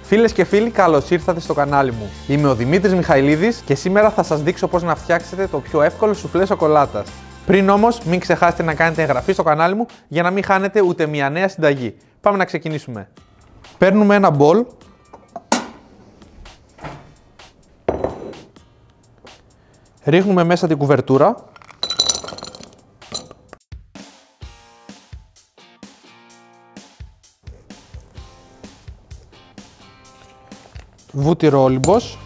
Φίλες και φίλοι, καλώς ήρθατε στο κανάλι μου. Είμαι ο Δημήτρης Μιχαηλίδης και σήμερα θα σας δείξω πώς να φτιάξετε το πιο εύκολο σουφλέ σοκολάτας. Πριν όμως, μην ξεχάσετε να κάνετε εγγραφή στο κανάλι μου για να μην χάνετε ούτε μια νέα συνταγή. Πάμε να ξεκινήσουμε. Παίρνουμε ένα μπολ. Ρίχνουμε μέσα την κουβερτούρα. Βούτυρο όλυμπος.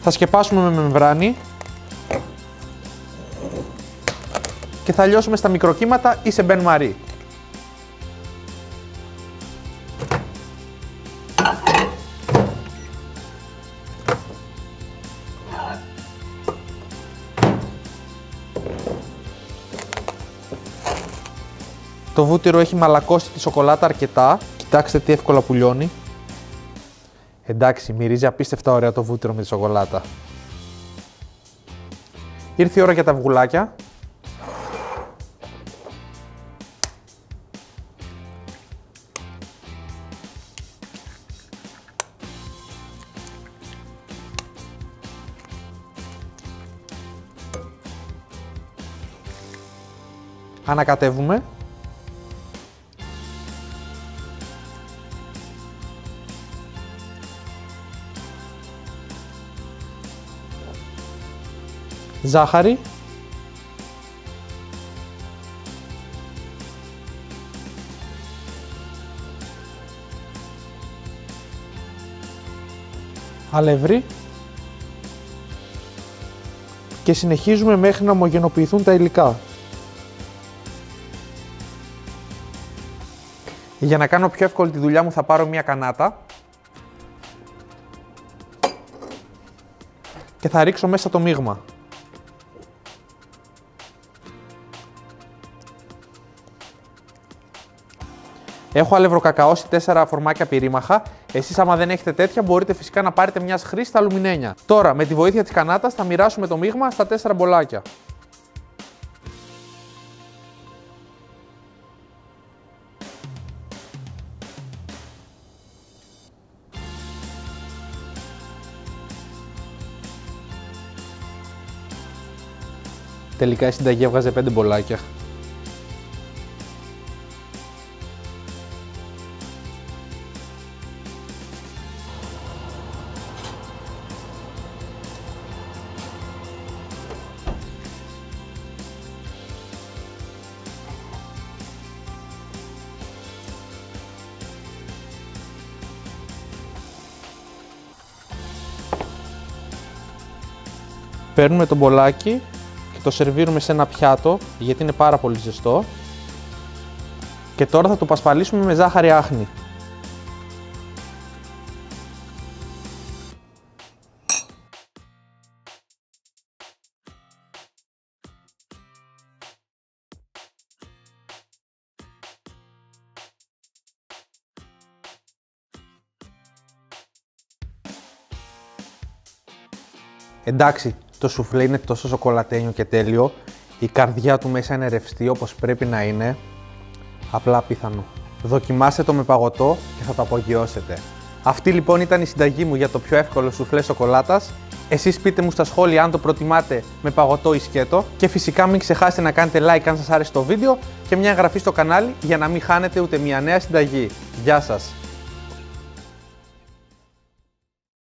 Θα σκεπάσουμε με μεμβράνη και θα λιώσουμε στα μικροκύματα ή σε μπεν μαρί. Το βούτυρο έχει μαλακώσει τη σοκολάτα αρκετά. Κοιτάξτε τι εύκολα που λιώνει. Εντάξει, μυρίζει απίστευτα ωραία το βούτυρο με τη σοκολάτα. Ήρθε η ώρα για τα αυγουλάκια. Ανακατεύουμε. Ζάχαρη. Αλεύρι. Και συνεχίζουμε μέχρι να ομογενοποιηθούν τα υλικά. Για να κάνω πιο εύκολη τη δουλειά μου θα πάρω μια κανάτα και θα ρίξω μέσα το μείγμα. Έχω αλευροκακαώσει 4 φορμάκια πυρήμαχα. Εσείς άμα δεν έχετε τέτοια μπορείτε φυσικά να πάρετε μια χρήστα αλουμινένια. Τώρα με τη βοήθεια της κανάτας θα μοιράσουμε το μείγμα στα 4 μπολάκια. Τελικά η συνταγή έβγαζε 5 μπολάκια. Παίρνουμε το μπολάκι και το σερβίρουμε σε ένα πιάτο γιατί είναι πάρα πολύ ζεστό. Και τώρα θα το πασπαλίσουμε με ζάχαρη άχνη. Εντάξει, το σουφλέ είναι τόσο σοκολατένιο και τέλειο, η καρδιά του μέσα είναι ρευστή όπως πρέπει να είναι, απλά απίθανο. Δοκιμάστε το με παγωτό και θα το απογειώσετε. Αυτή λοιπόν ήταν η συνταγή μου για το πιο εύκολο σουφλέ σοκολάτας. Εσείς πείτε μου στα σχόλια αν το προτιμάτε με παγωτό ή σκέτο και φυσικά μην ξεχάσετε να κάνετε like αν σας άρεσε το βίντεο και μια εγγραφή στο κανάλι για να μην χάνετε ούτε μια νέα συνταγή. Γεια σας!